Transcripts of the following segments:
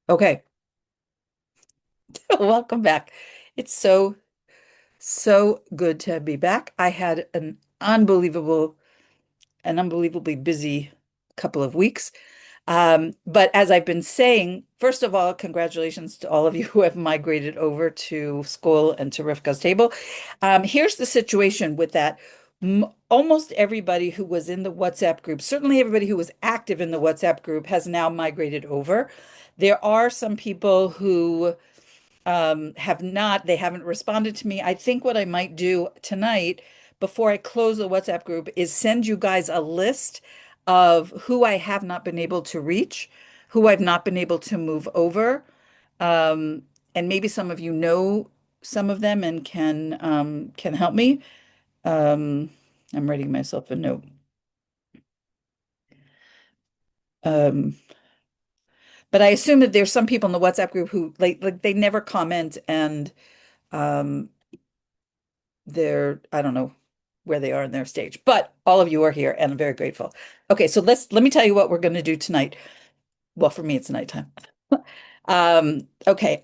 Okay, welcome back. It's so good to be back. I had an unbelievably busy couple of weeks. But as I've been saying, first of all, congratulations to all of you who have migrated over to school and to Rivka's table. Here's the situation with that. Almost everybody who was in the WhatsApp group, certainly everybody who was active in the WhatsApp group, has now migrated over. There are some people who they haven't responded to me. I think what I might do tonight before I close the WhatsApp group is send you guys a list of who I have not been able to reach, who I've not been able to move over. Um, and maybe some of you know some of them and can help me. Um, I'm writing myself a note. Um, but I assume that there's some people in the WhatsApp group who like they never comment and um I don't know where they are in their stage, but all of you are here and I'm very grateful. Okay, so let me tell you what we're going to do tonight. Well, for me, it's nighttime. Okay,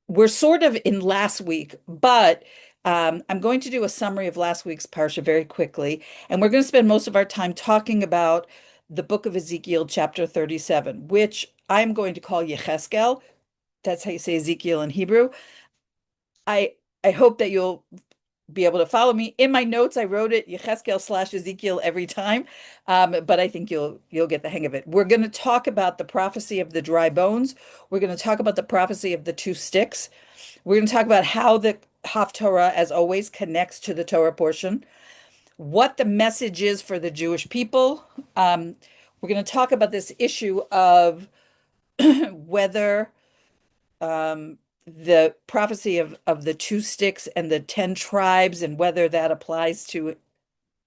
we're sort of in last week, but I'm going to do a summary of last week's Parsha very quickly, and we're going to spend most of our time talking about the book of Ezekiel, chapter 37, which I'm going to call Yechezkel. That's how you say Ezekiel in Hebrew. I I hope that you'll be able to follow me. In my notes, I wrote it Yechezkel/Ezekiel every time, but I think you'll get the hang of it. We're going to talk about the prophecy of the dry bones. We're going to talk about the prophecy of the two sticks. We're going to talk about how the Haftarah, as always, connects to the Torah portion, what the message is for the Jewish people. We're going to talk about this issue of whether the prophecy of the two sticks and the 10 tribes and whether that applies to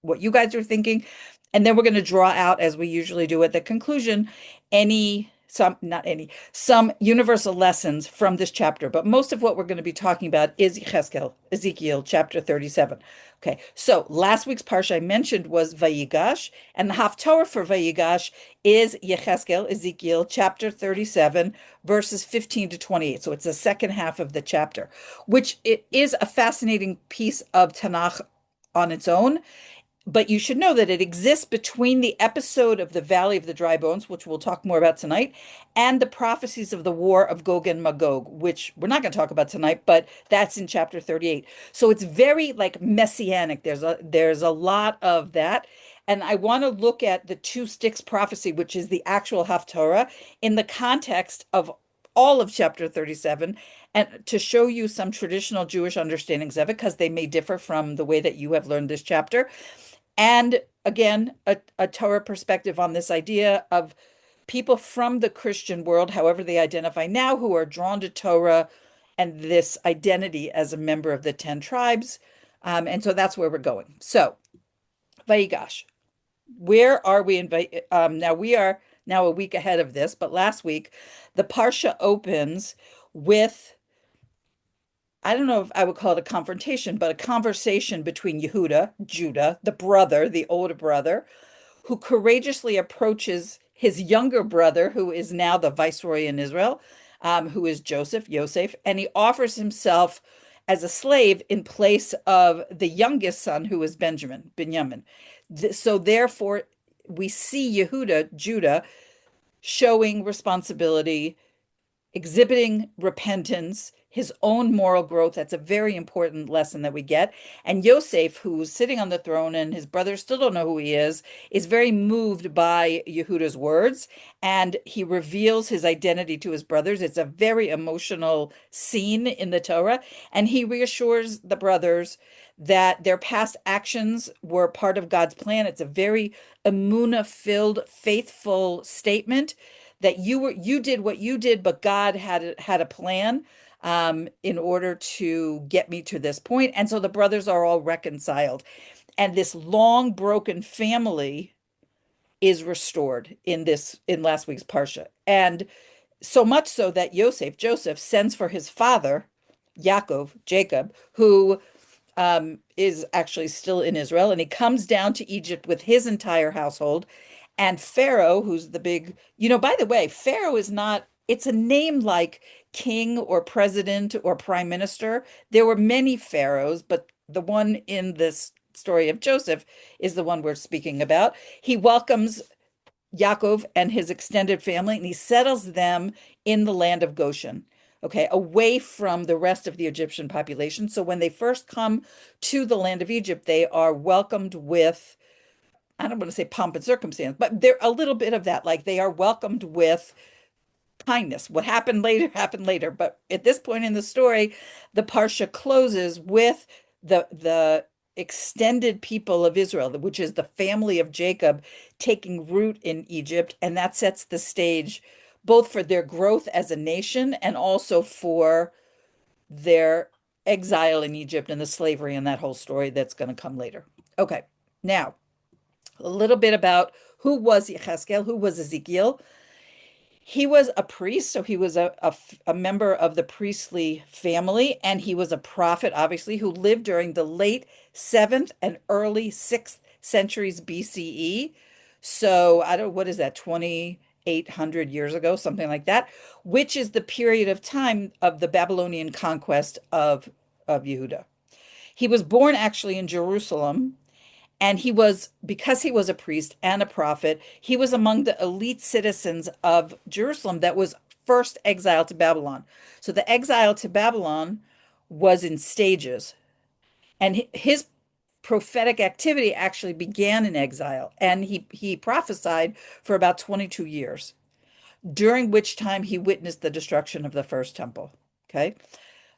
what you guys are thinking. And then we're going to draw out, as we usually do at the conclusion, some universal lessons from this chapter. But most of what we're going to be talking about is Ezekiel chapter 37. Okay, so last week's parsha I mentioned was Vayigash, and the Haftarah for Vayigash is Yechezkel, Ezekiel chapter 37, verses 15 to 28. So it's the second half of the chapter, which it is a fascinating piece of Tanakh on its own. But you should know that it exists between the episode of the Valley of the Dry Bones, which we'll talk more about tonight, and the prophecies of the War of Gog and Magog, which we're not going to talk about tonight, but that's in chapter 38. So it's very like messianic. There's a lot of that. And I want to look at the two sticks prophecy, which is the actual Haftarah, in the context of all of chapter 37 and to show you some traditional Jewish understandings of it because they may differ from the way that you have learned this chapter. And again, a Torah perspective on this idea of people from the Christian world, however they identify now, who are drawn to Torah and this identity as a member of the 10 tribes. And so that's where we're going. So, Vayigash, where are we in now we are now a week ahead of this, but last week the Parsha opens with I don't know if I would call it a confrontation, but a conversation between Yehuda, Judah, the brother, the older brother, who courageously approaches his younger brother, who is now the viceroy in Israel, who is Yosef, and he offers himself as a slave in place of the youngest son, who is Binyamin. So therefore, we see Yehuda, Judah, showing responsibility, exhibiting repentance, his own moral growth. That's a very important lesson that we get. And Yosef, who's sitting on the throne and his brothers still don't know who he is very moved by Yehuda's words. And he reveals his identity to his brothers. It's a very emotional scene in the Torah. And he reassures the brothers that their past actions were part of God's plan. It's a very Emunah-filled, faithful statement that you did what you did, but God had a plan in order to get me to this point. And so the brothers are all reconciled. And this long broken family is restored in last week's Parsha. And so much so that Joseph, sends for his father, Jacob, who is actually still in Israel, and he comes down to Egypt with his entire household. And Pharaoh, who's the big, by the way, Pharaoh is not it's a name like king or president or prime minister. There were many pharaohs, but the one in this story of Joseph is the one we're speaking about. He welcomes Yaakov and his extended family, and he settles them in the land of Goshen, okay, away from the rest of the Egyptian population. So when they first come to the land of Egypt, they are welcomed with, I don't want to say pomp and circumstance, but they're a little bit of that. Like they are welcomed with kindness. What happened later happened later. But at this point in the story, the parsha closes with the extended people of Israel, which is the family of Jacob, taking root in Egypt, and that sets the stage both for their growth as a nation and also for their exile in Egypt and the slavery and that whole story that's going to come later. Okay, now a little bit about who was Yechezkel, who was Ezekiel. He was a priest, so he was a member of the priestly family, and he was a prophet, obviously, who lived during the late 7th and early 6th centuries BCE. So I don't, what is that, 2,800 years ago, something like that, which is the period of time of the Babylonian conquest of Yehuda. He was born actually in Jerusalem, and he was, because he was a priest and a prophet, he was among the elite citizens of Jerusalem that was first exiled to Babylon. So the exile to Babylon was in stages. And his prophetic activity actually began in exile. And he prophesied for about 22 years, during which time he witnessed the destruction of the first temple. Okay.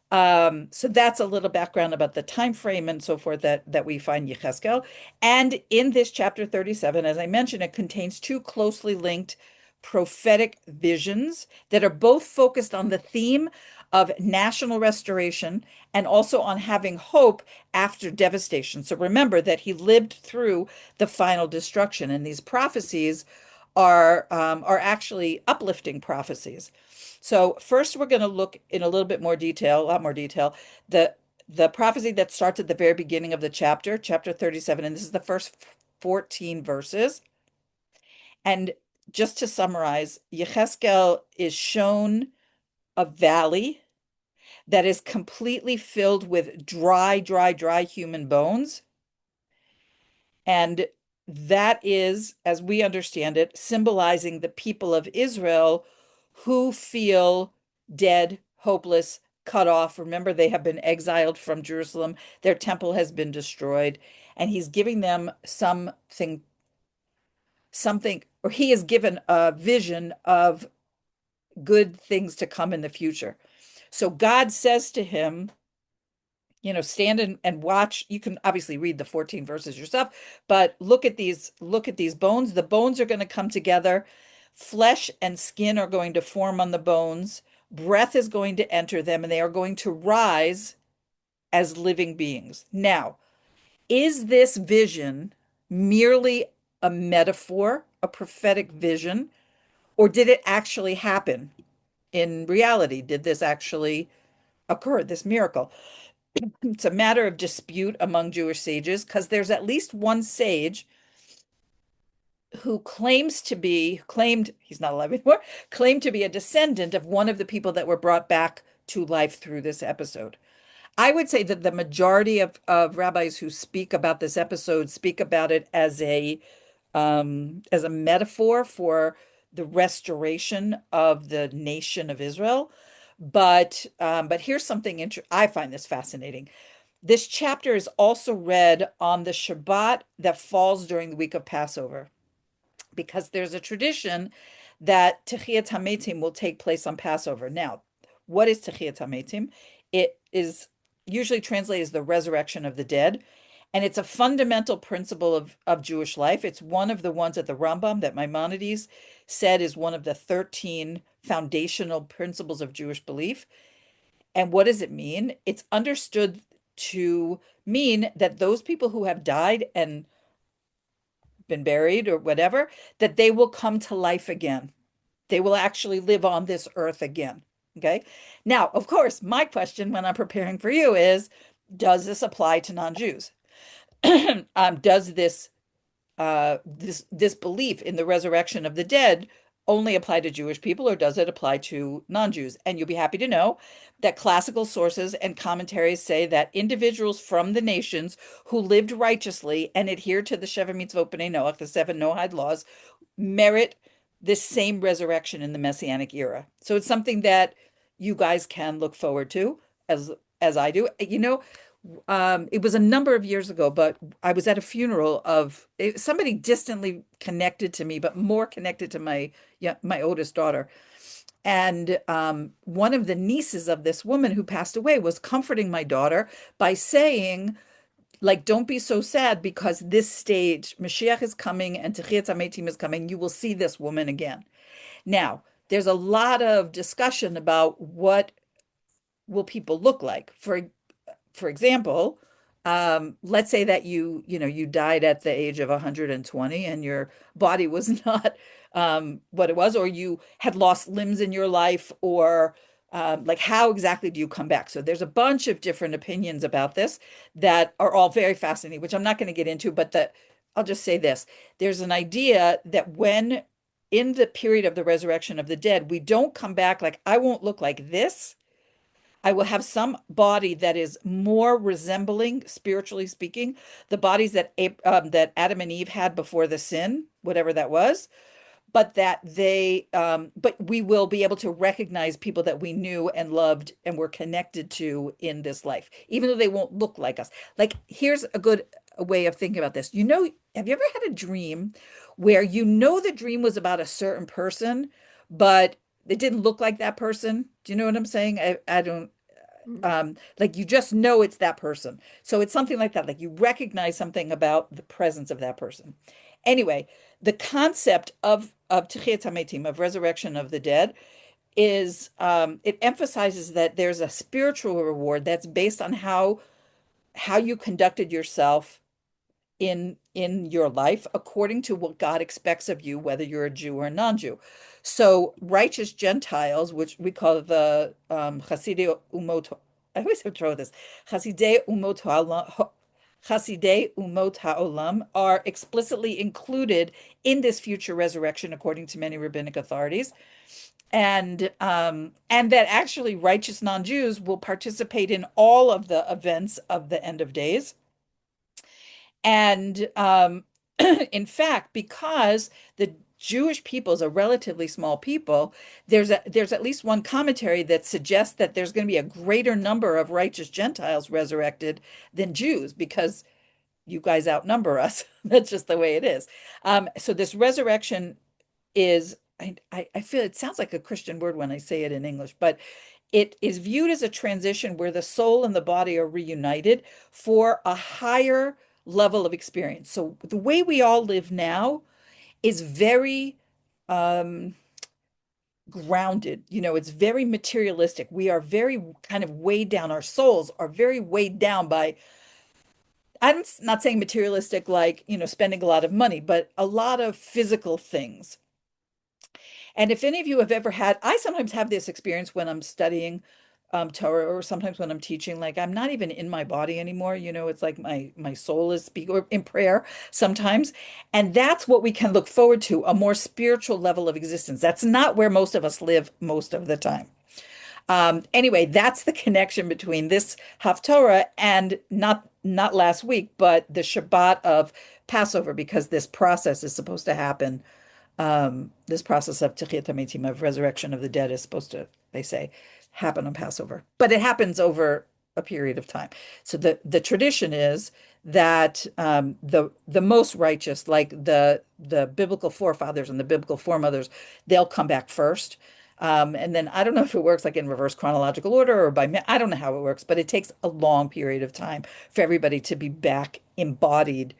So that's a little background about the time frame and so forth that we find Yechezkel. And in this chapter 37, as I mentioned, it contains two closely linked prophetic visions that are both focused on the theme of national restoration and also on having hope after devastation. So remember that he lived through the final destruction, and these prophecies are actually uplifting prophecies. So first, we're going to look in a little bit more detail, a lot more detail, the prophecy that starts at the very beginning of the chapter, chapter 37, and this is the first 14 verses. And just to summarize, Yechezkel is shown a valley that is completely filled with dry human bones. And that is, as we understand it, symbolizing the people of Israel who feel dead, hopeless, cut off. Remember, they have been exiled from Jerusalem. Their temple has been destroyed. And he's giving them something, or he is given a vision of good things to come in the future. So God says to him, stand and watch. You can obviously read the 14 verses yourself, but look at these bones. The bones are going to come together. Flesh and skin are going to form on the bones. Breath is going to enter them, and they are going to rise as living beings. Now, is this vision merely a metaphor, a prophetic vision, or did it actually happen in reality? Did this actually occur, this miracle? It's a matter of dispute among Jewish sages because there's at least one sage who claimed, he's not alive anymore, claimed to be a descendant of one of the people that were brought back to life through this episode. I would say that the majority of rabbis who speak about this episode speak about it as a metaphor for the restoration of the nation of Israel. But here's something I find this fascinating. This chapter is also read on the Shabbat that falls during the week of Passover, because there's a tradition that Techiyat HaMetim will take place on Passover. Now, what is Techiyat HaMetim? It is usually translated as the resurrection of the dead, and it's a fundamental principle of Jewish life. It's one of the ones at the Rambam that Maimonides said is one of the 13 foundational principles of Jewish belief. And what does it mean? It's understood to mean that those people who have died and been buried or whatever, that they will come to life again. They will actually live on this earth again. Okay. Now, of course, my question when I'm preparing for you is, does this apply to non-Jews? Does this belief in the resurrection of the dead only apply to Jewish people or does it apply to non-Jews? And you'll be happy to know that classical sources and commentaries say that individuals from the nations who lived righteously and adhered to the Sheva Mitzvot B'nai Noach, the seven Noahide laws, merit this same resurrection in the Messianic era. So it's something that you guys can look forward to as I do. It was a number of years ago, but I was at a funeral of somebody distantly connected to me, but more connected to my oldest daughter. And one of the nieces of this woman who passed away was comforting my daughter by saying, like, don't be so sad because this stage, Mashiach is coming and Techiyat HaMetim is coming. You will see this woman again. Now, there's a lot of discussion about what will people look like. For example, let's say that you died at the age of 120 and your body was not what it was, or you had lost limbs in your life, or like how exactly do you come back? So there's a bunch of different opinions about this that are all very fascinating, which I'm not going to get into, but I'll just say this. There's an idea that when in the period of the resurrection of the dead, we don't come back like I won't look like this. I will have some body that is more resembling, spiritually speaking, the bodies that Adam and Eve had before the sin, whatever that was, but we will be able to recognize people that we knew and loved and were connected to in this life, even though they won't look like us. Like, here's a good way of thinking about this. Have you ever had a dream where the dream was about a certain person, but it didn't look like that person? Do you know what I'm saying? I don't like you just know it's that person. So it's something like that. Like you recognize something about the presence of that person. Anyway, the concept of Techiyat HaMetim, of resurrection of the dead, is it emphasizes that there's a spiritual reward that's based on how you conducted yourself in your life according to what God expects of you, whether you're a Jew or a non-Jew. So righteous Gentiles, which we call the Chasidei Umot, I always have trouble with this, Chasidei Umot HaOlam, are explicitly included in this future resurrection, according to many rabbinic authorities. And that actually righteous non-Jews will participate in all of the events of the end of days. And in fact, because the Jewish people is a relatively small people, there's at least one commentary that suggests that there's going to be a greater number of righteous Gentiles resurrected than Jews because you guys outnumber us. That's just the way it is. So this resurrection is, I feel it sounds like a Christian word when I say it in English, but it is viewed as a transition where the soul and the body are reunited for a higher level of experience. So the way we all live now is very grounded. It's very materialistic. We are very kind of weighed down. Our souls are very weighed down by, I'm not saying materialistic like, spending a lot of money, but a lot of physical things. And if any of you have ever I sometimes have this experience when I'm studying Torah, or sometimes when I'm teaching, like I'm not even in my body anymore. It's like my soul is speaking, or in prayer sometimes. And that's what we can look forward to, a more spiritual level of existence. That's not where most of us live most of the time. Anyway, that's the connection between this Haftarah and not last week, but the Shabbat of Passover, because this process is supposed to happen. This process of Techiyat HaMetim, of resurrection of the dead, is supposed to, they say, happen on Passover, but it happens over a period of time. So the tradition is that the most righteous, like the biblical forefathers and the biblical foremothers, they'll come back first. And then I don't know if it works like in reverse chronological order or I don't know how it works, but it takes a long period of time for everybody to be back embodied.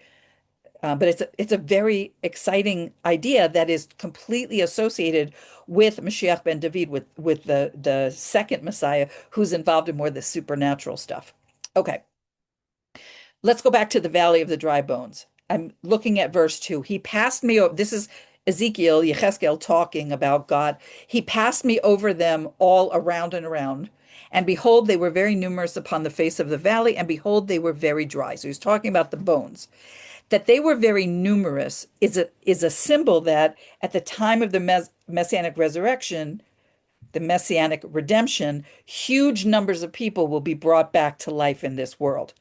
But it's a very exciting idea that is completely associated with Mashiach ben David, with the second Messiah, who's involved in more of the supernatural stuff. Okay, let's go back to the Valley of the Dry Bones. I'm looking at verse 2. He passed me over. This is Ezekiel, Yechezkel talking about God. He passed me over them all around and around. And behold, they were very numerous upon the face of the valley, and behold, they were very dry. So he's talking about the bones. That they were very numerous is a symbol that at the time of the messianic resurrection, the messianic redemption, huge numbers of people will be brought back to life in this world.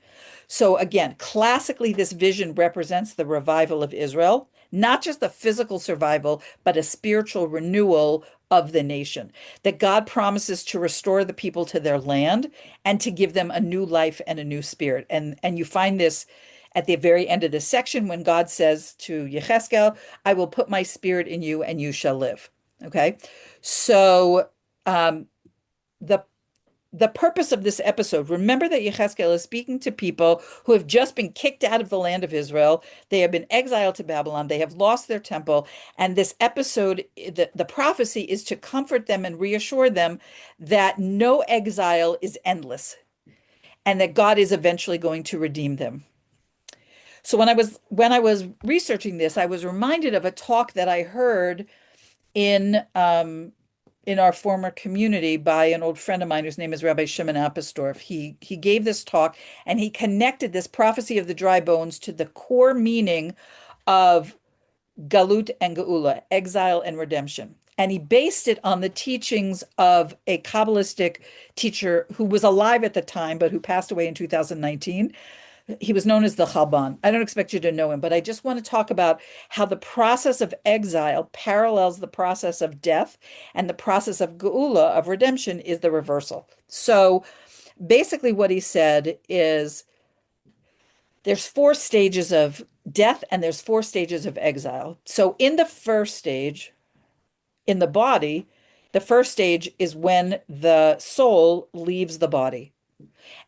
So again, classically, this vision represents the revival of Israel, not just the physical survival, but a spiritual renewal of the nation. That God promises to restore the people to their land and to give them a new life and a new spirit. And you find this at the very end of this section when God says to Yechezkel, I will put my spirit in you and you shall live. Okay. So um, the the purpose of this episode, remember that Yechezkel is speaking to people who have just been kicked out of the land of Israel. They have been exiled to Babylon. They have lost their temple. And this episode, the prophecy is to comfort them and reassure them that no exile is endless and that God is eventually going to redeem them. So when I was researching this, I was reminded of a talk that I heard in our former community by an old friend of mine whose name is Rabbi Shimon Apostolf. He gave this talk and he connected this prophecy of the dry bones to the core meaning of Galut and Geula, exile and redemption. And he based it on the teachings of a Kabbalistic teacher who was alive at the time, but who passed away in 2019. He was known as the Chalban. I don't expect you to know him, but I just want to talk about how the process of exile parallels the process of death, and the process of Geula, of redemption, is the reversal. So basically, what he said is there's four stages of death and there's four stages of exile. So in the first stage, in the body, the first stage is when the soul leaves the body.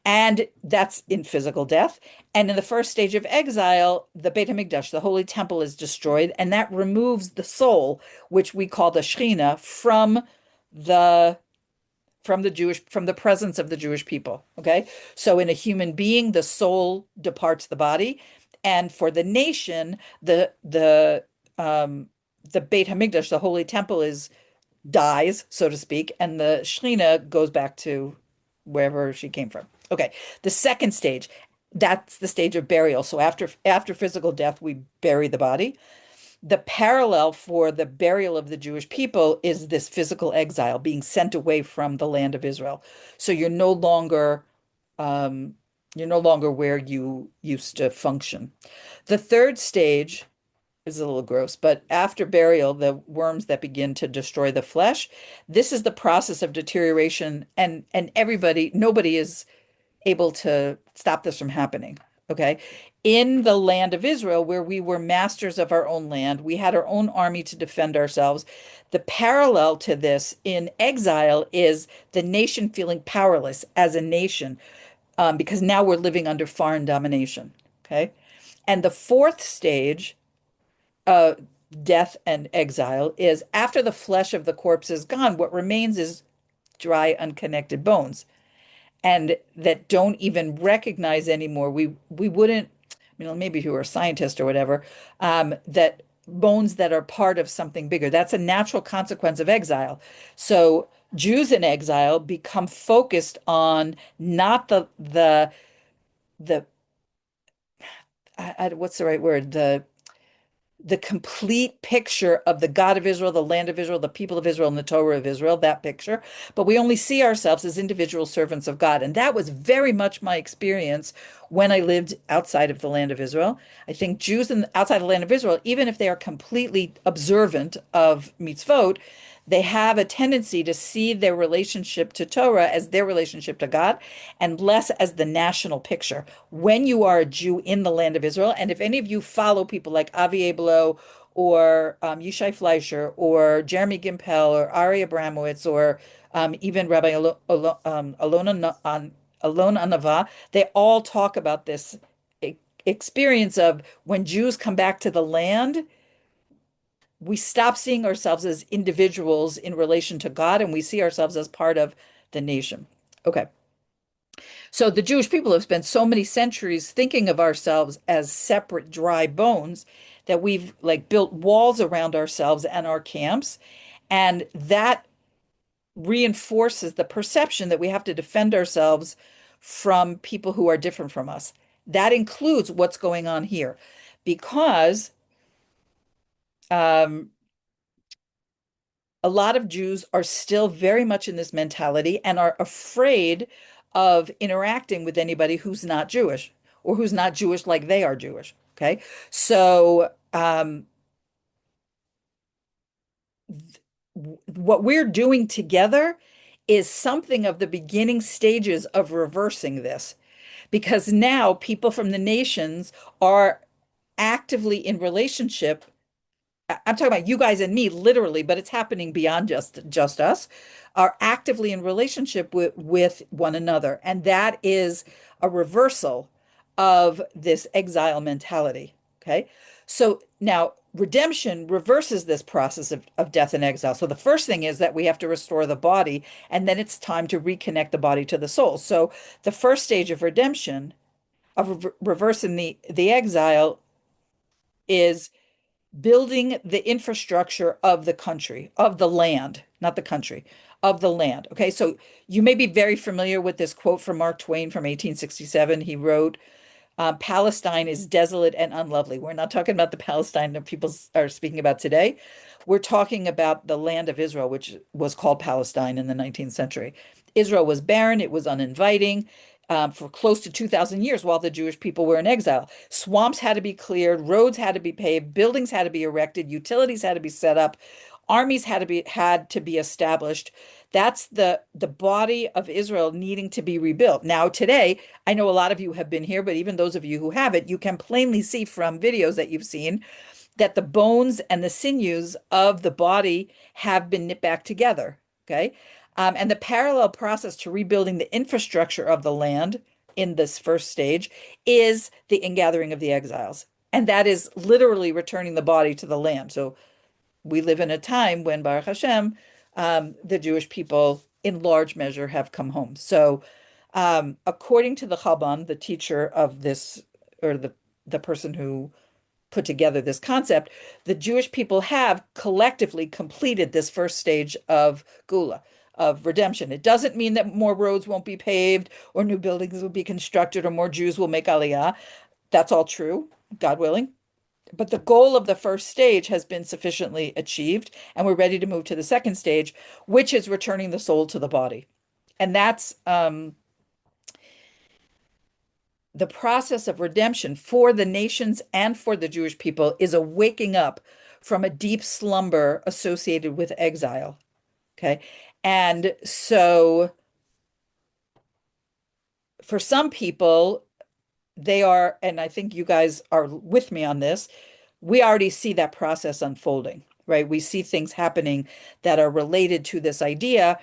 And that's in physical death. And in the first stage of exile, the Beit HaMikdash, the Holy Temple, is destroyed, and that removes the soul, which we call the Shekhinah, the from the presence of the Jewish people. Okay, so in a human being, the soul departs the body, and for the nation, the Beit HaMikdash, the Holy Temple, is dies, so to speak, and the Shekhinah goes back to wherever she came from. Okay, the second stage, that's the stage of burial. So after physical death, we bury the body. The parallel for the burial of the Jewish people is this physical exile, being sent away from the land of Israel. So um, you're no longer where you used to function. The third stage is a little gross, but after burial, the worms that begin to destroy the flesh, this is the process of deterioration, and nobody is able to stop this from happening. Okay. In the land of Israel, where we were masters of our own land, we had our own army to defend ourselves. The parallel to this in exile is the nation feeling powerless as a nation, because now we're living under foreign domination. Okay. And the fourth stage, uh, death and exile, is after the flesh of the corpse is gone, what remains is dry, unconnected bones, and that don't even recognize anymore. We wouldn't, maybe if you were a scientist or whatever, that bones that are part of something bigger. That's a natural consequence of exile. So Jews in exile become focused on not the what's the right word? The complete picture of the God of Israel, the land of Israel, the people of Israel, and the Torah of Israel, that picture. But we only see ourselves as individual servants of God. And that was very much my experience when I lived outside of the land of Israel. I think Jews outside the land of Israel, even if they are completely observant of mitzvot, they have a tendency to see their relationship to Torah as their relationship to God and less as the national picture. When you are a Jew in the land of Israel, and if any of you follow people like Avi Abloh or Yishai Fleischer or Jeremy Gimpel or Ari Abramowitz or even Rabbi Alona Nava, they all talk about this experience of when Jews come back to the land, we stop seeing ourselves as individuals in relation to God, and we see ourselves as part of the nation. Okay. So the Jewish people have spent so many centuries thinking of ourselves as separate dry bones that we've like built walls around ourselves and our camps. And that reinforces the perception that we have to defend ourselves from people who are different from us. That includes what's going on here, because um, a lot of Jews are still very much in this mentality and are afraid of interacting with anybody who's not Jewish or who's not Jewish like they are Jewish. Okay. So, what we're doing together is something of the beginning stages of reversing this because now people from the nations are actively in relationship. I'm talking about you guys and me, literally, but it's happening beyond just us, are actively in relationship with one another. And that is a reversal of this exile mentality. Okay. So now redemption reverses this process of death and exile. So the first thing is that we have to restore the body, and then it's time to reconnect the body to the soul. So the first stage of redemption, of reversing the exile, is building the infrastructure of the country, of the land, not the country, of the land. Okay, so you may be very familiar with this quote from Mark Twain from 1867. He wrote, Palestine is desolate and unlovely. We're not talking about the Palestine that people are speaking about today. We're talking about the land of Israel, which was called Palestine in the 19th century. Israel was barren, it was uninviting. For close to 2,000 years while the Jewish people were in exile. Swamps had to be cleared, roads had to be paved, buildings had to be erected, utilities had to be set up, armies had to be established. That's the body of Israel needing to be rebuilt. Now, today, I know a lot of you have been here, but even those of you who haven't, you can plainly see from videos that you've seen that the bones and the sinews of the body have been knit back together. Okay. And the parallel process to rebuilding the infrastructure of the land in this first stage is the ingathering of the exiles. And that is literally returning the body to the land. So we live in a time when, Baruch Hashem, the Jewish people in large measure have come home. So, according to the Chabban, the teacher of this, or the person who put together this concept, the Jewish people have collectively completed this first stage of Gula, of redemption. It doesn't mean that more roads won't be paved or new buildings will be constructed or more Jews will make Aliyah. That's all true, God willing. But the goal of the first stage has been sufficiently achieved, and we're ready to move to the second stage, which is returning the soul to the body. And that's the process of redemption for the nations and for the Jewish people is a waking up from a deep slumber associated with exile. Okay. And so for some people, they are, and I think you guys are with me on this, we already see that process unfolding, right? We see things happening that are related to this idea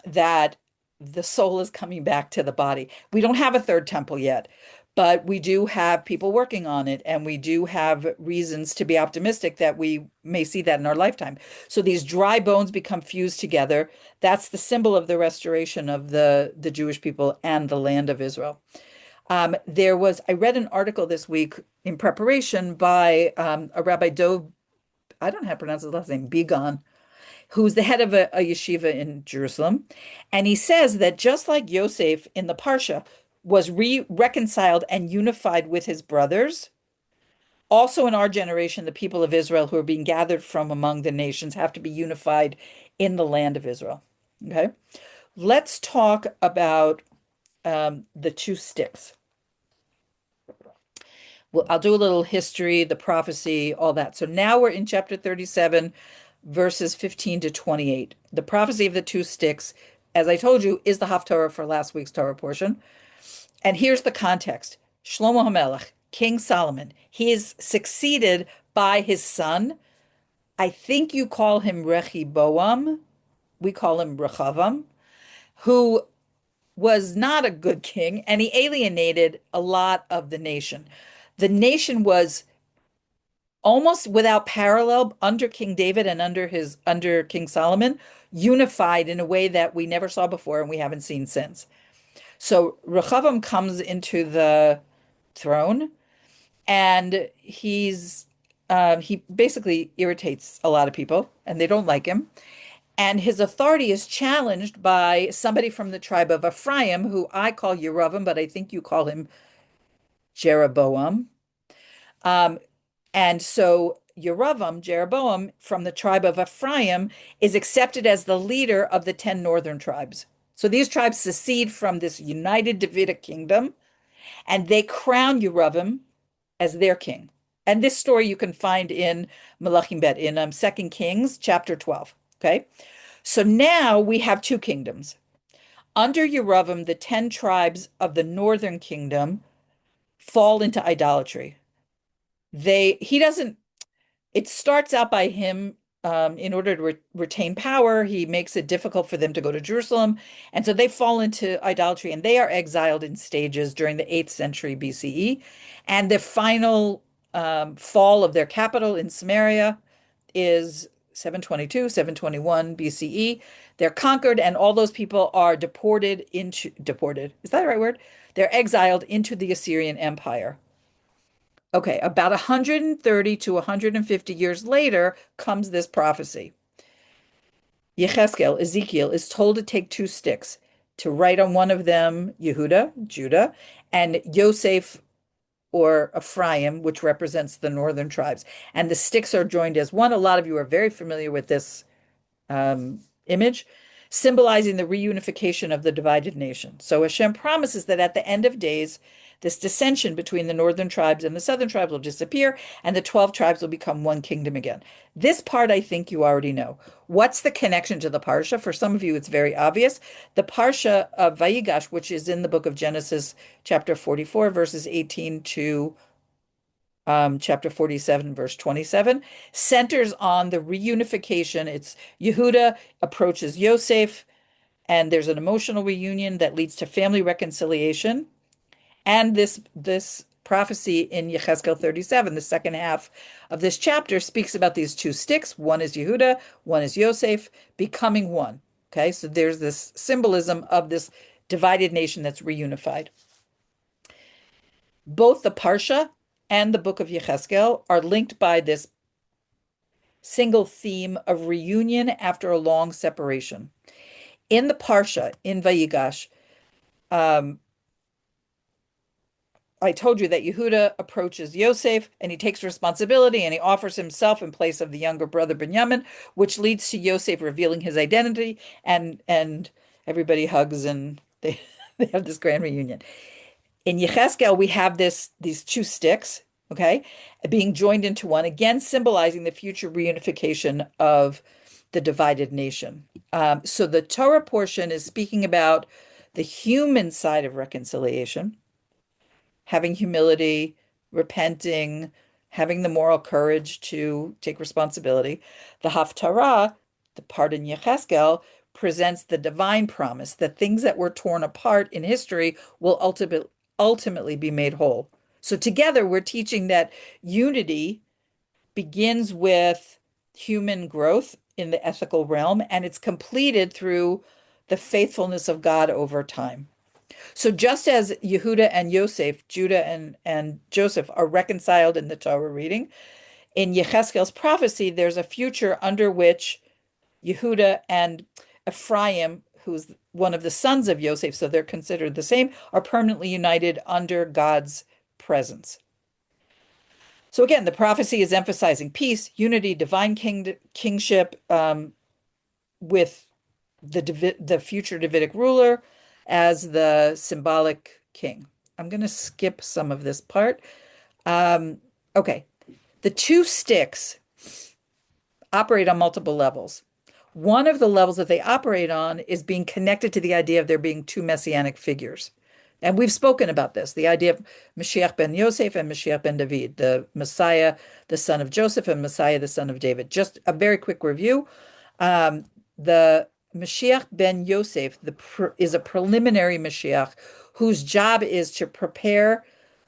that the soul is coming back to the body. We don't have a third temple yet, but we do have people working on it, and we do have reasons to be optimistic that we may see that in our lifetime. So these dry bones become fused together. That's the symbol of the restoration of the Jewish people and the land of Israel. I read an article this week in preparation by a Rabbi Dov, I don't know how to pronounce his last name, Bigon, who's the head of a yeshiva in Jerusalem. And he says that just like Yosef in the Parsha was reconciled and unified with his brothers, also in our generation, the people of Israel who are being gathered from among the nations have to be unified in the land of Israel. Okay. Let's talk about the two sticks. Well, I'll do a little history, the prophecy, all that. So now we're in chapter 37, verses 15 to 28. The prophecy of the two sticks, as I told you, is the Haftarah for last week's Torah portion. And here's the context. Shlomo HaMelech, King Solomon, he is succeeded by his son. I think you call him Rechiboam. We call him Rechavam, who was not a good king, and he alienated a lot of the nation. The nation was almost without parallel under King David and under King Solomon, unified in a way that we never saw before and we haven't seen since. So Rechavam comes into the throne, and he basically irritates a lot of people, and they don't like him. And his authority is challenged by somebody from the tribe of Ephraim, who I call Yeravam, but I think you call him Jeroboam. And so Jeroboam, from the tribe of Ephraim, is accepted as the leader of the 10 northern tribes. So these tribes secede from this united Davidic kingdom, and they crown Jeroboam as their king. And this story you can find in Melachim Bet, in 2 Kings chapter 12. Okay. So now we have two kingdoms. Under Jeroboam, the 10 tribes of the northern kingdom fall into idolatry. He doesn't, it starts out by him, in order to retain power, he makes it difficult for them to go to Jerusalem. And so they fall into idolatry and they are exiled in stages during the 8th century BCE. And the final fall of their capital in Samaria is 722, 721 BCE. They're conquered, and all those people are deported. Is that the right word? They're exiled into the Assyrian Empire. Okay, about 130 to 150 years later comes this prophecy. Ezekiel, is told to take two sticks, to write on one of them Yehuda, Judah, and Yosef or Ephraim, which represents the northern tribes. And the sticks are joined as one. A lot of you are very familiar with this image, symbolizing the reunification of the divided nation. So Hashem promises that at the end of days, this dissension between the northern tribes and the southern tribes will disappear, and the 12 tribes will become one kingdom again. This part, I think you already know. What's the connection to the Parsha? For some of you, it's very obvious. The Parsha of Vayigash, which is in the book of Genesis, chapter 44, verses 18 to chapter 47, verse 27, centers on the reunification. It's Yehuda approaches Yosef, and there's an emotional reunion that leads to family reconciliation. And this prophecy in Yechezkel 37, the second half of this chapter, speaks about these two sticks. One is Yehuda, one is Yosef, becoming one. Okay, so there's this symbolism of this divided nation that's reunified. Both the Parsha and the book of Yechezkel are linked by this single theme of reunion after a long separation. In the Parsha, in Vayigash, I told you that Yehuda approaches Yosef and he takes responsibility and he offers himself in place of the younger brother Binyamin, which leads to Yosef revealing his identity, and everybody hugs and they have this grand reunion. In Yechezkel, we have these two sticks, okay, being joined into one, again symbolizing the future reunification of the divided nation. So the Torah portion is speaking about the human side of reconciliation, having humility, repenting, having the moral courage to take responsibility. The Haftarah, the part in Yechezkel, presents the divine promise that things that were torn apart in history will ultimately be made whole. So together we're teaching that unity begins with human growth in the ethical realm, and it's completed through the faithfulness of God over time. So just as Yehuda and Yosef, Judah and Joseph are reconciled in the Torah reading, in Yechezkel's prophecy, there's a future under which Yehuda and Ephraim, who's one of the sons of Yosef, so they're considered the same, are permanently united under God's presence. So again, the prophecy is emphasizing peace, unity, divine kingship, with the future Davidic ruler as the symbolic king. I'm going to skip some of this part. Okay, the two sticks operate on multiple levels. One of the levels that they operate on is being connected to the idea of there being two messianic figures. And we've spoken about this, the idea of Mashiach ben Yosef and Mashiach ben David, the Messiah, the son of Joseph, and Messiah, the son of David. Just a very quick review. The Mashiach ben Yosef is a preliminary Mashiach whose job is to prepare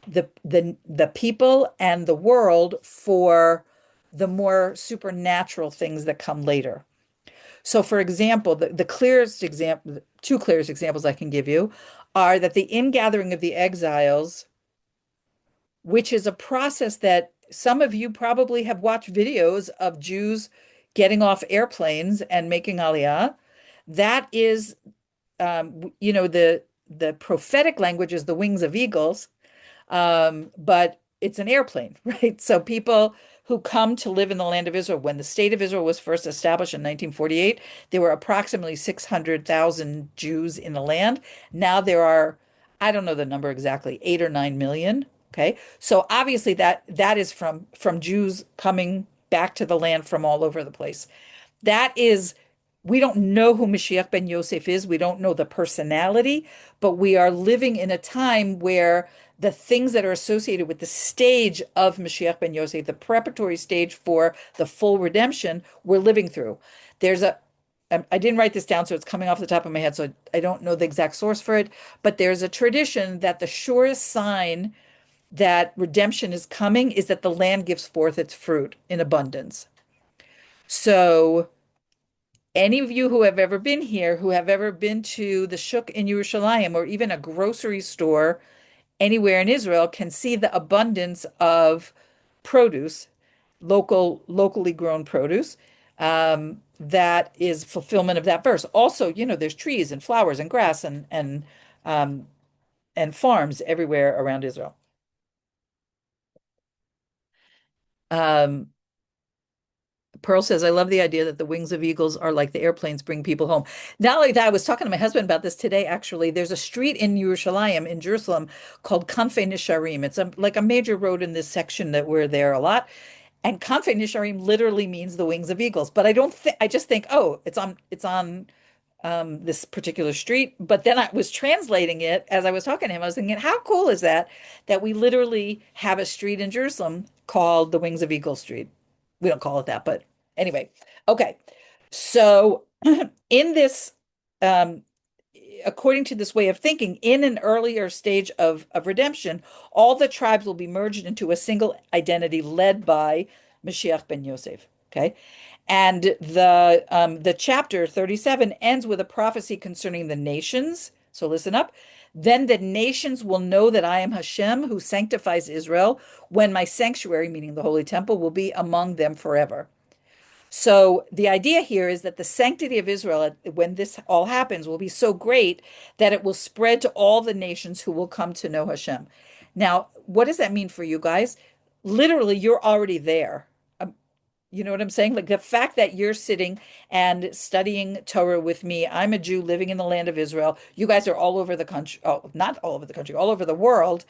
the people and the world for the more supernatural things that come later. So, for example, two clearest examples I can give you are that the ingathering of the exiles, which is a process that some of you probably have watched videos of Jews getting off airplanes and making aliyah. That is, the prophetic language is the wings of eagles, but it's an airplane, right? So people who come to live in the land of Israel, when the state of Israel was first established in 1948, there were approximately 600,000 Jews in the land. Now there are, I don't know the number exactly, 8 or 9 million. Okay. So obviously that is from Jews coming back to the land from all over the place. That is, we don't know who Mashiach ben Yosef is. We don't know the personality, but we are living in a time where the things that are associated with the stage of Mashiach ben Yosef, the preparatory stage for the full redemption, we're living through. There's a, I didn't write this down, so it's coming off the top of my head, so I don't know the exact source for it, but there's a tradition that the surest sign that redemption is coming is that the land gives forth its fruit in abundance. So any of you who have ever been here, who have ever been to the Shuk in Yerushalayim or even a grocery store anywhere in Israel can see the abundance of produce, locally grown produce, that is fulfillment of that verse. Also, there's trees and flowers and grass um, and farms everywhere around Israel. Um, Pearl says, I love the idea that the wings of eagles are like the airplanes bring people home. Not like that, I was talking to my husband about this today, actually. There's a street in Yerushalayim, in Jerusalem, called Kanfei Nisharim. It's like a major road in this section that we're there a lot. And Kanfei Nisharim literally means the wings of eagles. But I don't think, I just think, oh, it's on this particular street. But then I was translating it as I was talking to him. I was thinking, how cool is that, that we literally have a street in Jerusalem called the Wings of Eagle Street? We don't call it that, but anyway. Okay. So in this, um, according to this way of thinking, in an earlier stage of redemption, all the tribes will be merged into a single identity led by Mashiach ben Yosef. Okay. And the chapter 37 ends with a prophecy concerning the nations. So listen up. Then the nations will know that I am Hashem who sanctifies Israel when my sanctuary, meaning the holy temple, will be among them forever. So the idea here is that the sanctity of Israel, when this all happens, will be so great that it will spread to all the nations who will come to know Hashem. Now, what does that mean for you guys? Literally, you're already there. You know what I'm saying? Like the fact that you're sitting and studying Torah with me, I'm a Jew living in the land of Israel. You guys are all over the country, oh, not all over the country, all over the world.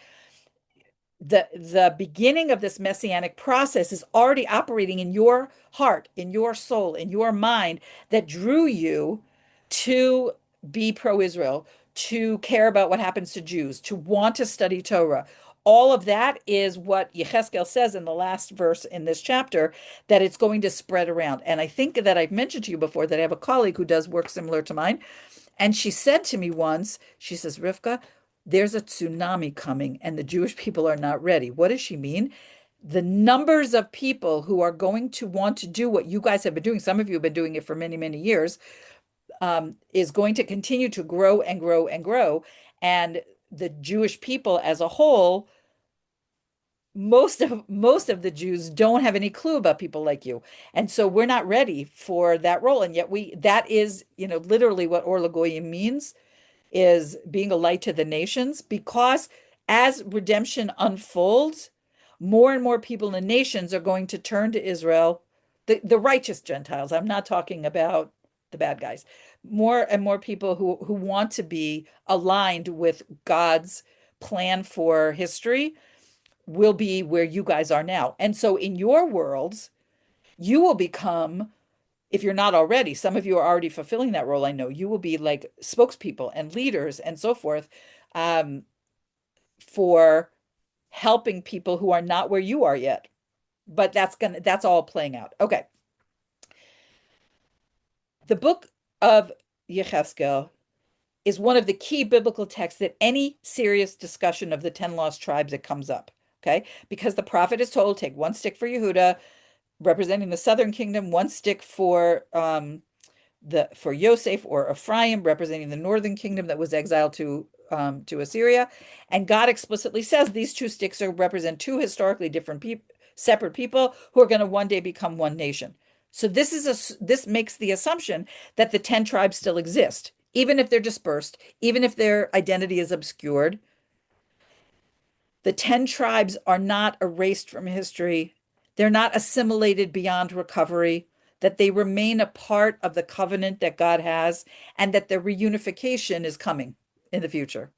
The beginning of this messianic process is already operating in your heart, in your soul, in your mind that drew you to be pro-Israel, to care about what happens to Jews, to want to study Torah. All of that is what Yechezkel says in the last verse in this chapter, that it's going to spread around. And I think that I've mentioned to you before that I have a colleague who does work similar to mine. And she said to me once, she says, Rivka, there's a tsunami coming and the Jewish people are not ready. What does she mean? The numbers of people who are going to want to do what you guys have been doing, some of you have been doing it for many, many years, is going to continue to grow and grow and grow. And the Jewish people as a whole, most of the Jews don't have any clue about people like you. And so we're not ready for that role. And yet that is, literally what Or LaGoyim means, is being a light to the nations, because as redemption unfolds, more and more people in the nations are going to turn to Israel, the righteous Gentiles. I'm not talking about the bad guys. More and more people who want to be aligned with God's plan for history will be where you guys are now. And so in your worlds, you will become, if you're not already, some of you are already fulfilling that role. I know you will be like spokespeople and leaders and so forth, um, for helping people who are not where you are yet. But that's all playing out. Okay. The book of Yechezkel is one of the key biblical texts that any serious discussion of the 10 lost tribes, it comes up. Okay. Because the prophet is told, take one stick for Yehuda, representing the southern kingdom, one stick for Yosef or Ephraim, representing the northern kingdom that was exiled to Assyria. And God explicitly says these two sticks represent two historically different separate people who are going to one day become one nation. So this makes the assumption that the 10 tribes still exist, even if they're dispersed, even if their identity is obscured. The 10 tribes are not erased from history. They're not assimilated beyond recovery, that they remain a part of the covenant that God has, and that the reunification is coming in the future.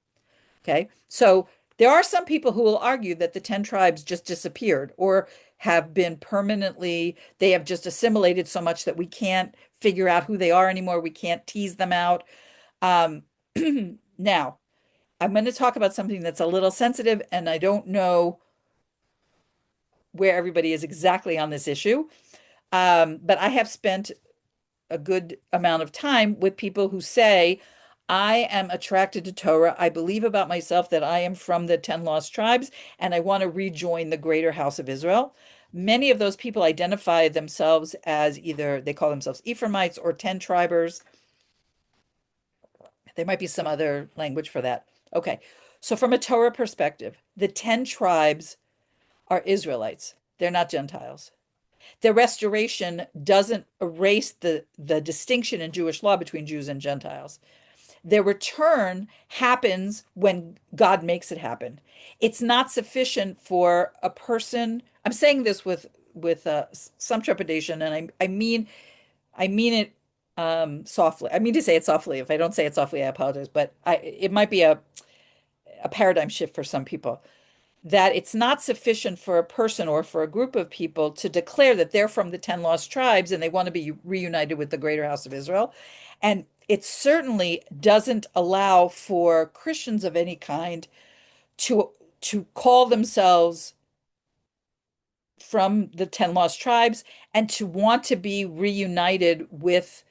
Okay. So there are some people who will argue that the 10 tribes just disappeared or have been permanently, they have just assimilated so much that we can't figure out who they are anymore. We can't tease them out. Um, now, I'm going to talk about something that's a little sensitive, and I don't know where everybody is exactly on this issue. But I have spent a good amount of time with people who say, I am attracted to Torah. I believe about myself that I am from the 10 lost tribes and I want to rejoin the greater house of Israel. Many of those people identify themselves as either they call themselves Ephraimites or 10 tribers. There might be some other language for that. Okay. So, from a Torah perspective, the 10 tribes are Israelites, they're not Gentiles. The restoration doesn't erase the distinction in Jewish law between Jews and Gentiles. Their return happens when God makes it happen. It's not sufficient for a person. I'm saying this with some trepidation, and I mean it softly. I mean to say it softly. If I don't say it softly, I apologize. But it might be a paradigm shift for some people, that it's not sufficient for a person or for a group of people to declare that they're from the 10 lost tribes and they want to be reunited with the greater house of Israel. And it certainly doesn't allow for Christians of any kind to call themselves from the 10 lost tribes and to want to be reunited with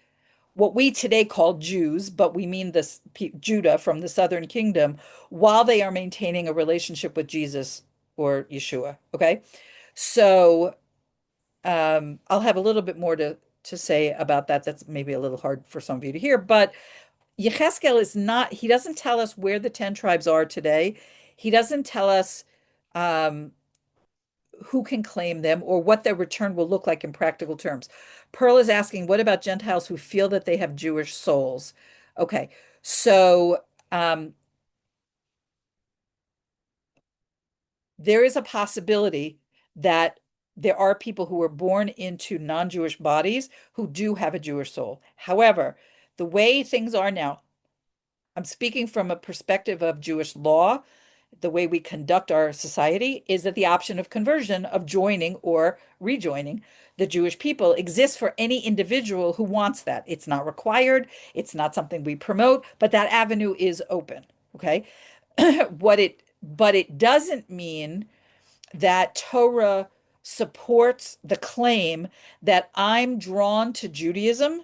what we today call Jews, but we mean this Judah from the southern kingdom, while they are maintaining a relationship with Jesus or Yeshua. Okay. So I'll have a little bit more to say about that. That's maybe a little hard for some of you to hear, but Yechezkel is not, he doesn't tell us where the 10 tribes are today. He doesn't tell us um, who can claim them or what their return will look like in practical terms. Pearl is asking, what about Gentiles who feel that they have Jewish souls? Okay, so um, there is a possibility that there are people who are born into non-Jewish bodies who do have a Jewish soul. However, the way things are now, I'm speaking from a perspective of Jewish law. The way we conduct our society is that the option of conversion, of joining or rejoining the Jewish people, exists for any individual who wants that. It's not required, it's not something we promote, but that avenue is open. Okay. But it doesn't mean that Torah supports the claim that I'm drawn to Judaism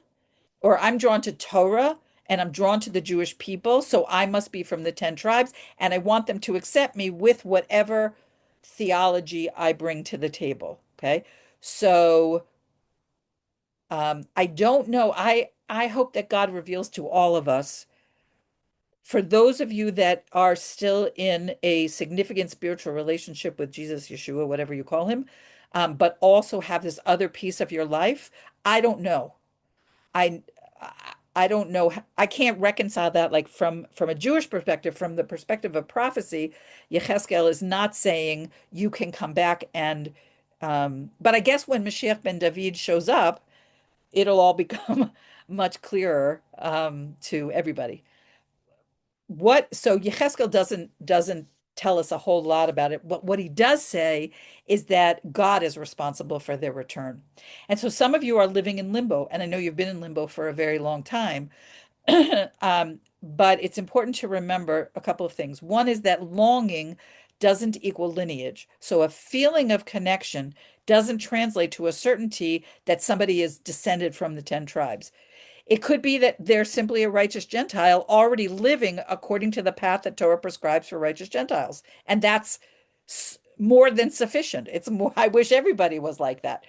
or I'm drawn to Torah and I'm drawn to the Jewish people, so I must be from the 10 tribes, and I want them to accept me with whatever theology I bring to the table. Okay. So I don't know. I hope that God reveals to all of us, for those of you that are still in a significant spiritual relationship with Jesus, Yeshua, whatever you call him, but also have this other piece of your life. I don't know. I I don't know. I can't reconcile that, like from a Jewish perspective, from the perspective of prophecy. Yechezkel is not saying you can come back and but I guess when Mashiach ben David shows up, it'll all become much clearer to everybody. What so Yechezkel doesn't tell us a whole lot about it. But what he does say is that God is responsible for their return. And so some of you are living in limbo, and I know you've been in limbo for a very long time. But it's important to remember a couple of things. One is that longing doesn't equal lineage. So a feeling of connection doesn't translate to a certainty that somebody is descended from the 10 tribes. It could be that they're simply a righteous Gentile already living according to the path that Torah prescribes for righteous Gentiles. And that's more than sufficient. It's more, I wish everybody was like that.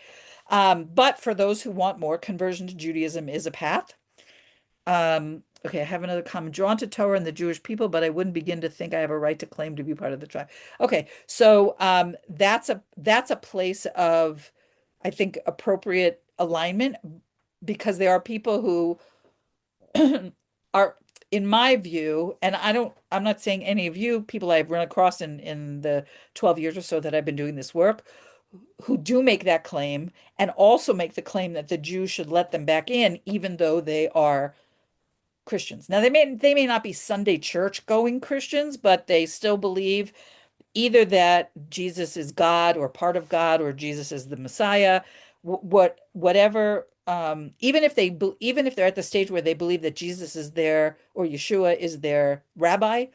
But for those who want more, conversion to Judaism is a path. Okay, I have another comment. Drawn to Torah and the Jewish people, but I wouldn't begin to think I have a right to claim to be part of the tribe. Okay, so that's a place of, I think, appropriate alignment because there are people who are in my view, and I'm not saying any of you people I've run across in the 12 years or so that I've been doing this work who do make that claim and also make the claim that the Jews should let them back in, even though they are Christians. Now they may not be Sunday church going Christians, but they still believe either that Jesus is God or part of God or Jesus is the Messiah, whatever. Even if they're at the stage where they believe that Jesus is their or Yeshua is their rabbi,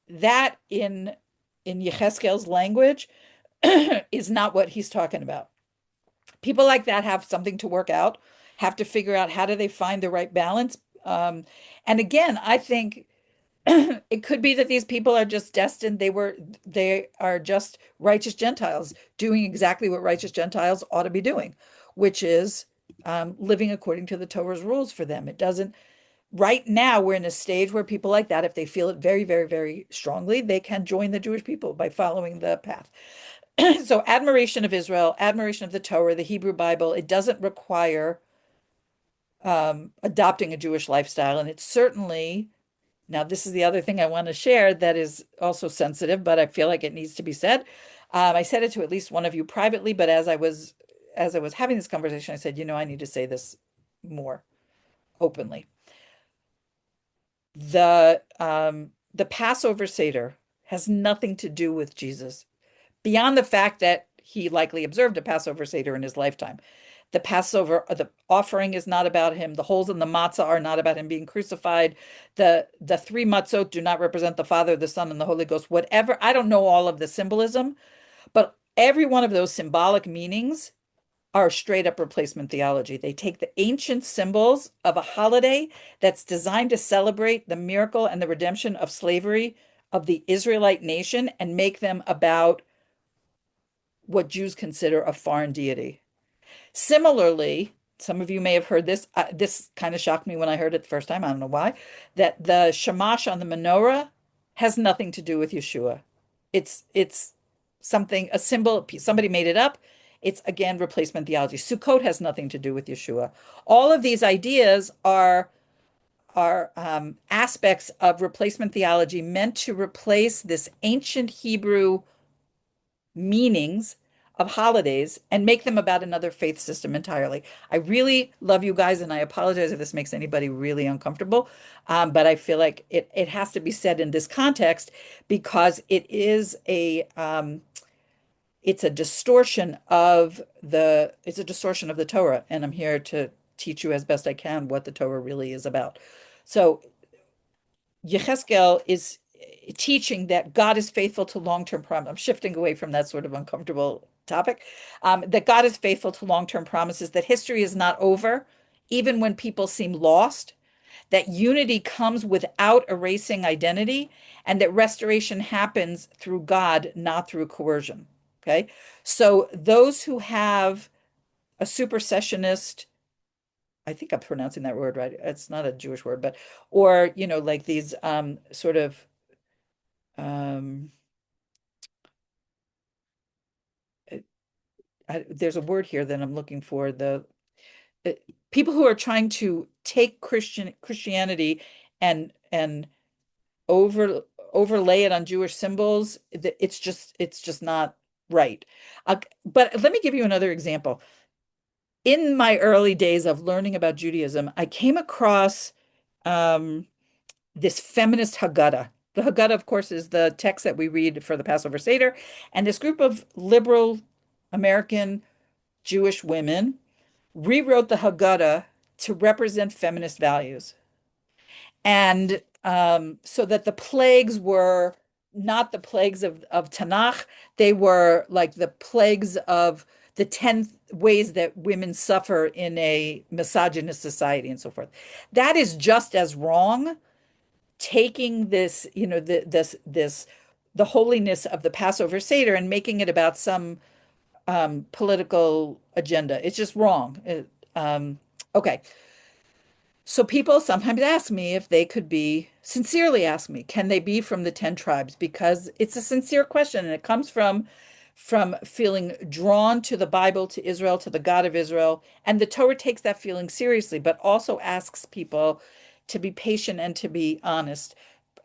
that in Yechezkel's language is not what he's talking about. People like that have something to work out, have to figure out how do they find the right balance. And again, I think it could be that these people are just destined. They are just righteous Gentiles doing exactly what righteous Gentiles ought to be doing, which is living according to the Torah's rules for them. It doesn't, right now, we're in a stage where people like that, if they feel it very, very, very strongly, they can join the Jewish people by following the path. So admiration of Israel, admiration of the Torah, the Hebrew Bible, it doesn't require adopting a Jewish lifestyle. And it's certainly, now this is the other thing I want to share that is also sensitive, but I feel like it needs to be said. I said it to at least one of you privately, but as I was having this conversation, I said, I need to say this more openly. The Passover Seder has nothing to do with Jesus, beyond the fact that he likely observed a Passover Seder in his lifetime. The offering is not about him. The holes in the matzah are not about him being crucified. The three matzot do not represent the Father, the Son, and the Holy Ghost. Whatever, I don't know all of the symbolism, but every one of those symbolic meanings are straight up replacement theology. They take the ancient symbols of a holiday that's designed to celebrate the miracle and the redemption of slavery of the Israelite nation and make them about what Jews consider a foreign deity. Similarly, some of you may have heard this. This kind of shocked me when I heard it the first time. I don't know why. That the shamash on the menorah has nothing to do with Yeshua. It's something, a symbol. Somebody made it up. It's again replacement theology. Sukkot has nothing to do with Yeshua. All of these ideas are aspects of replacement theology meant to replace this ancient Hebrew meanings of holidays and make them about another faith system entirely. I really love you guys, and I apologize if this makes anybody really uncomfortable. But I feel like it has to be said in this context because it's a distortion of the Torah, and I'm here to teach you as best I can what the Torah really is about. So Yechezkel is teaching that God is faithful to long-term promise. I'm shifting away from that sort of uncomfortable topic. That God is faithful to long-term promises, that history is not over, even when people seem lost, that unity comes without erasing identity, and that restoration happens through God, not through coercion. Okay. So those who have a supersessionist, I think I'm pronouncing that word right. It's not a Jewish word, but, or, like these sort of, um, there's a word here that I'm looking for, uh, people who are trying to take Christianity and overlay it on Jewish symbols. It's just not right. But let me give you another example. In my early days of learning about Judaism, I came across um, this feminist Haggadah. The Haggadah, of course, is the text that we read for the Passover Seder. And this group of liberal American Jewish women rewrote the Haggadah to represent feminist values. And so that the plagues were not the plagues of Tanakh, they were like the plagues of the 10 ways that women suffer in a misogynist society and so forth. That is just as wrong, taking this, the holiness of the Passover Seder and making it about some political agenda. It's just wrong. Okay. So people sometimes ask me if they could be, sincerely ask me, can they be from the 10 tribes? Because it's a sincere question and it comes from feeling drawn to the Bible, to Israel, to the God of Israel. And the Torah takes that feeling seriously, but also asks people to be patient and to be honest.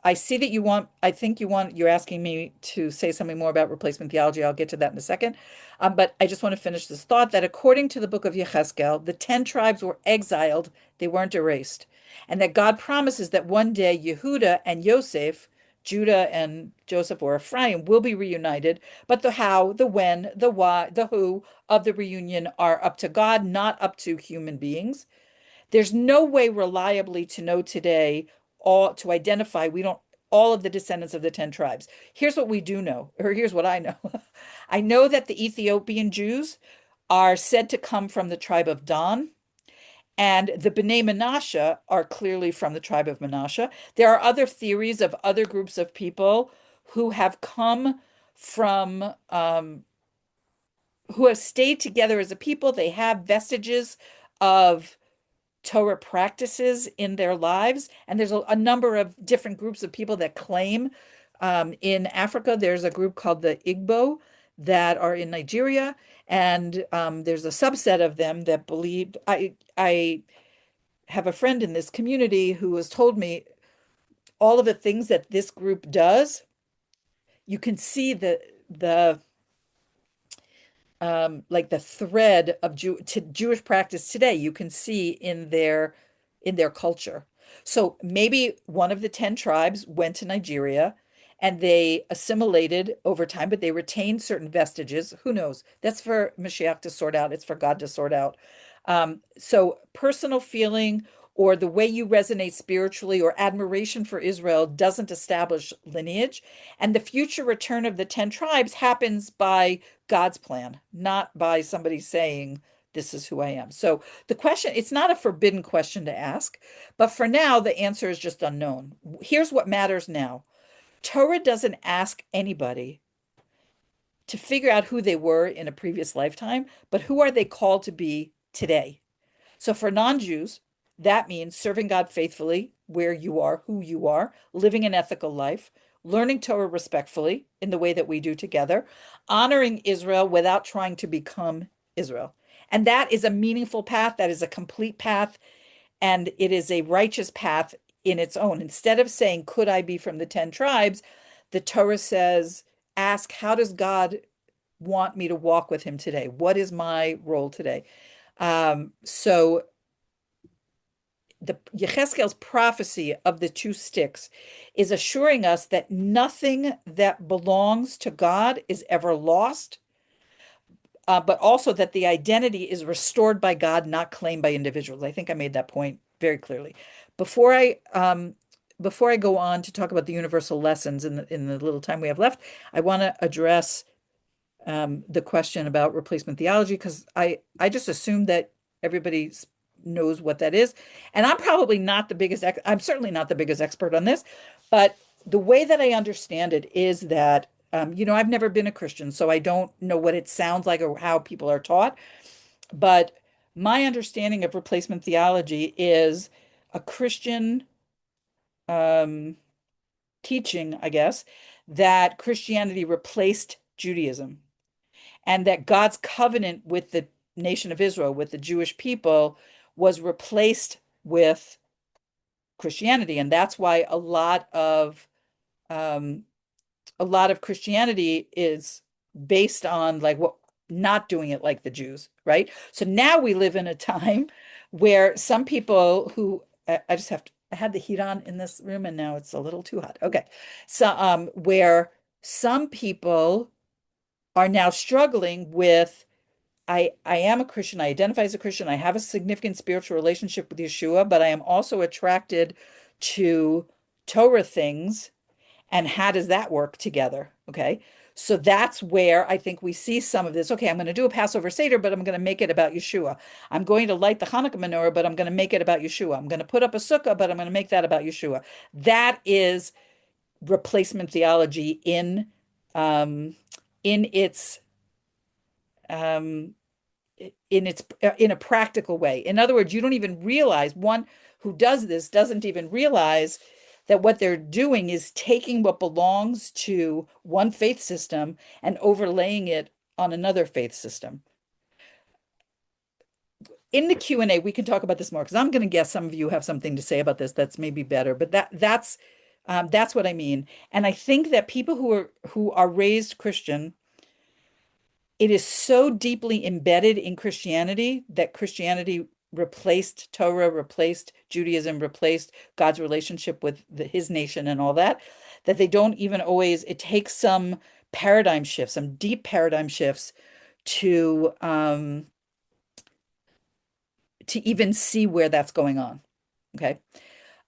I see that I think you're asking me to say something more about replacement theology. I'll get to that in a second. But I just want to finish this thought that according to the book of Yechezkel, the 10 tribes were exiled, they weren't erased. And that God promises that one day Yehuda and Yosef, Judah and Joseph or Ephraim, will be reunited. But the how, the when, the why, the who of the reunion are up to God, not up to human beings. There's no way reliably to know today, all to identify, we don't, all of the descendants of the 10 tribes. Here's what we do know, or here's what I know. I know that the Ethiopian Jews are said to come from the tribe of Dan, and the B'nai Menashe are clearly from the tribe of Menashe. There are other theories of other groups of people who have come from, who have stayed together as a people. They have vestiges of Torah practices in their lives. And there's a number of different groups of people that claim. In Africa, there's a group called the Igbo that are in Nigeria. And there's a subset of them that believed. I have a friend in this community who has told me all of the things that this group does. You can see the like the thread of Jewish practice today, you can see in their culture. So maybe one of the 10 tribes went to Nigeria and they assimilated over time, but they retained certain vestiges. Who knows? That's for Mashiach to sort out. It's for God to sort out. So personal feeling or the way you resonate spiritually or admiration for Israel doesn't establish lineage. And the future return of the 10 tribes happens by God's plan, not by somebody saying, this is who I am. So the question, it's not a forbidden question to ask, but for now, the answer is just unknown. Here's what matters now. Torah doesn't ask anybody to figure out who they were in a previous lifetime, but who are they called to be today? So for non-Jews, that means serving God faithfully where you are, who you are, living an ethical life, learning Torah respectfully in the way that we do together, honoring Israel without trying to become Israel. And that is a meaningful path. That is a complete path. And it is a righteous path in its own. Instead of saying, could I be from the 10 tribes? The Torah says, ask, how does God want me to walk with him today? What is my role today? So the Yechezkel's prophecy of the two sticks is assuring us that nothing that belongs to God is ever lost, but also that the identity is restored by God, not claimed by individuals. I think I made that point very clearly. Before I before I go on to talk about the universal lessons in the little time we have left, I want to address the question about replacement theology, because I just assume that everybody knows what that is. And I'm probably not the biggest, I'm certainly not the biggest expert on this, but the way that I understand it is that, I've never been a Christian, so I don't know what it sounds like or how people are taught. But my understanding of replacement theology is a Christian um, teaching, I guess, that Christianity replaced Judaism, and that God's covenant with the nation of Israel, with the Jewish people, was replaced with Christianity. And that's why um, a lot of Christianity is based on like what not doing it like the Jews, right? So now we live in a time where some people who I just have to, I had the heat on in this room and now it's a little too hot. Okay. So where some people are now struggling with, I am a Christian, I identify as a Christian, I have a significant spiritual relationship with Yeshua, but I am also attracted to Torah things. And how does that work together? Okay. So that's where I think we see some of this. Okay, I'm going to do a Passover Seder, but I'm going to make it about Yeshua. I'm going to light the Hanukkah menorah, but I'm going to make it about Yeshua. I'm going to put up a sukkah, but I'm going to make that about Yeshua. That is replacement theology um, in its um, in a practical way. In other words, you don't even realize, one who does this doesn't even realize that what they're doing is taking what belongs to one faith system and overlaying it on another faith system. in the Q&A, we can talk about this more because I'm going to guess some of you have something to say about this that's maybe better, but that's what I mean. And I think that people who are raised Christian, it is so deeply embedded in Christianity that Christianity replaced Torah, replaced Judaism, replaced God's relationship with his nation and all that, that they don't even always, it takes some paradigm shifts, some deep paradigm shifts to even see where that's going on. Okay.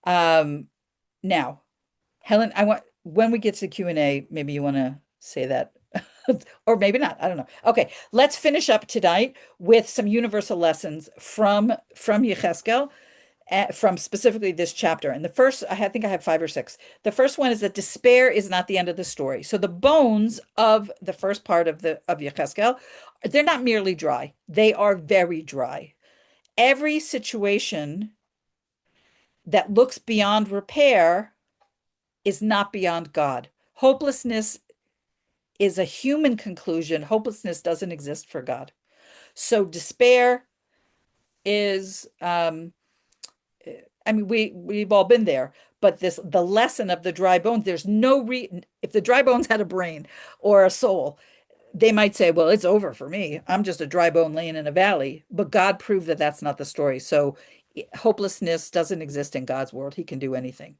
Um, Now, Helen, I want when we get to the Q&A, maybe you want to say that or maybe not. I don't know. Okay, let's finish up tonight with some universal lessons from Yechezkel, from specifically this chapter. And the first, I think I have five or six. The first one is that despair is not the end of the story. So the bones of the first part of Yechezkel, they're not merely dry. They are very dry. Every situation that looks beyond repair is not beyond God. Hopelessness is a human conclusion. Hopelessness doesn't exist for God. So despair is, I mean, we've all been there, but the lesson of the dry bones, there's no if the dry bones had a brain or a soul, they might say, well, it's over for me. I'm just a dry bone laying in a valley. But God proved that that's not the story. So hopelessness doesn't exist in God's world. He can do anything.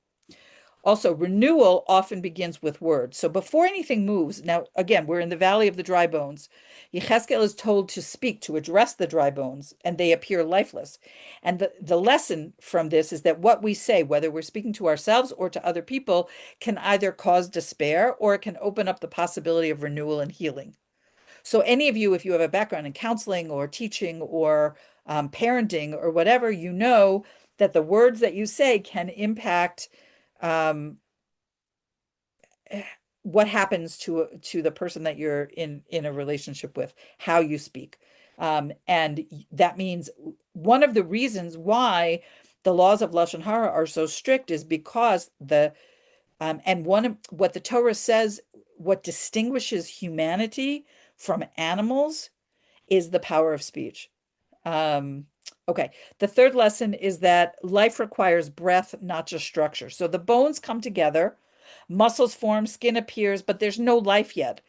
Also, renewal often begins with words. So before anything moves, now again, we're in the valley of the dry bones. Yechezkel is told to speak, to address the dry bones, and they appear lifeless. And the lesson from this is that what we say, whether we're speaking to ourselves or to other people, can either cause despair or it can open up the possibility of renewal and healing. So any of you, if you have a background in counseling or teaching or parenting or whatever, you know that the words that you say can impact um, what happens to the person that you're in a relationship with, how you speak. And that means one of the reasons why the laws of Lashon Hara are so strict is because and one of what the Torah says, what distinguishes humanity from animals is the power of speech. Um, okay. The third lesson is that life requires breath, not just structure. So the bones come together, muscles form, skin appears, but there's no life yet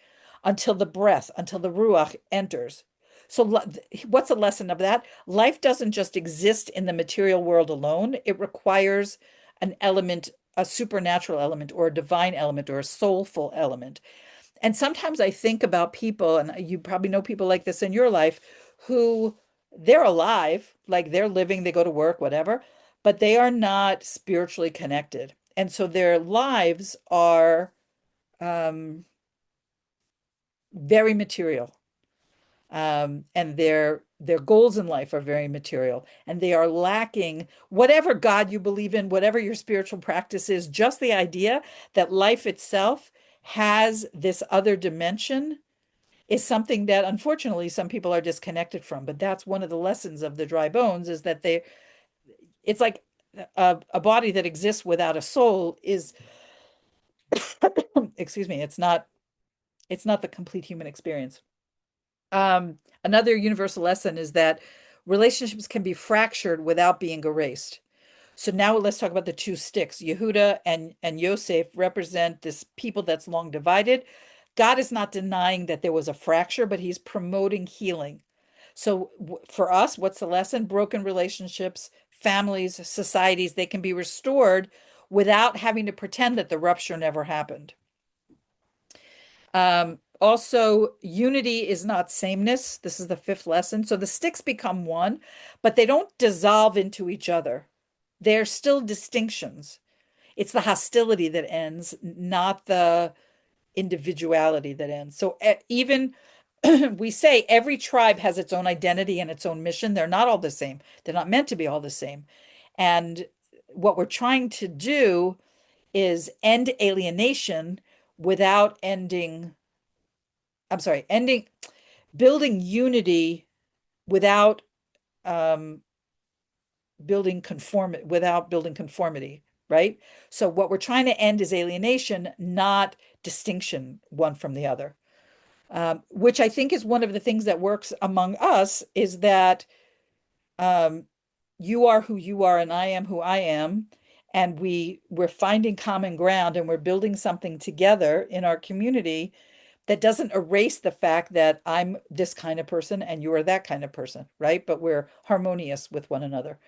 until the breath, until the ruach enters. So what's the lesson of that? Life doesn't just exist in the material world alone. It requires an element, a supernatural element, or a divine element, or a soulful element. And sometimes I think about people, and you probably know people like this in your life, who they're alive, like they're living, they go to work, whatever, but they are not spiritually connected. And so their lives are very material. And their goals in life are very material, and they are lacking whatever God you believe in, whatever your spiritual practice is, just the idea that life itself has this other dimension is something that unfortunately some people are disconnected from. But that's one of the lessons of the dry bones is that it's like a body that exists without a soul is, excuse me, it's not the complete human experience. Another universal lesson is that relationships can be fractured without being erased. So now let's talk about the two sticks. Yehuda and Yosef represent this people that's long divided. God is not denying that there was a fracture, but he's promoting healing. So for us, what's the lesson? Broken relationships, families, societies, they can be restored without having to pretend that the rupture never happened. Also, unity is not sameness. This is the fifth lesson. So the sticks become one, but they don't dissolve into each other. They're still distinctions. It's the hostility that ends, not the individuality that ends. So even we say every tribe has its own identity and its own mission. They're not all the same. They're not meant to be all the same. And what we're trying to do is end alienation without ending, I'm sorry, building unity without um, building conformity, right? So what we're trying to end is alienation, not distinction one from the other. Which I think is one of the things that works among us is that um, you are who you are and I am who I am, and we're finding common ground and we're building something together in our community that doesn't erase the fact that I'm this kind of person and you are that kind of person, right? But we're harmonious with one another.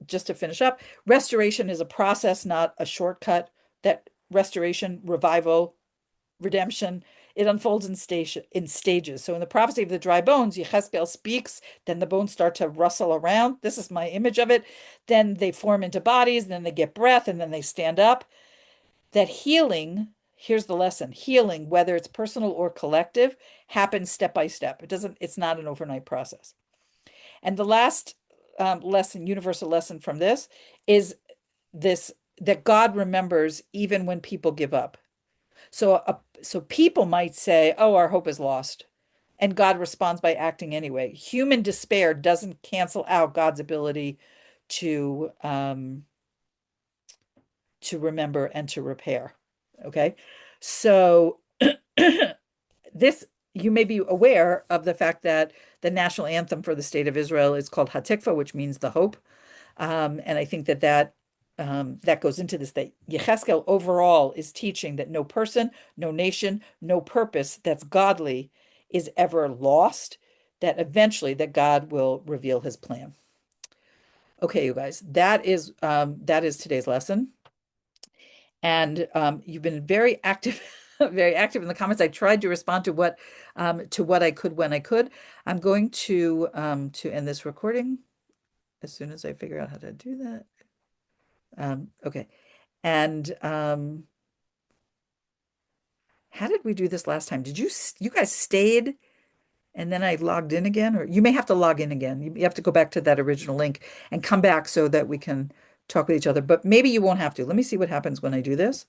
Just to finish up, restoration is a process, not a shortcut. That restoration, revival, redemption, it unfolds in stages. So in the prophecy of the dry bones, Yechezkel speaks, then the bones start to rustle around. This is my image of it. Then they form into bodies, then they get breath, and then they stand up. That healing, here's the lesson, healing, whether it's personal or collective, happens step by step. It's not an overnight process. And the last lesson, universal lesson from this is this, that God remembers even when people give up. So people might say, "Oh, our hope is lost." And God responds by acting anyway. Human despair doesn't cancel out God's ability to remember and to repair. Okay. So this, you may be aware of the fact that the national anthem for the state of Israel is called Hatikva, which means the hope. And I think that goes into this, that Yechezkel overall is teaching that no person, no nation, no purpose that's godly is ever lost, that eventually that God will reveal his plan. Okay, you guys, that is today's lesson. And you've been very active, very active in the comments. I tried to respond to what I could when I could. I'm going to end this recording as soon as I figure out how to do that. Okay. And how did we do this last time? You guys stayed and then I logged in again, or you may have to log in again. You have to go back to that original link and come back so that we can talk with each other. But maybe you won't have to. Let me see what happens when I do this.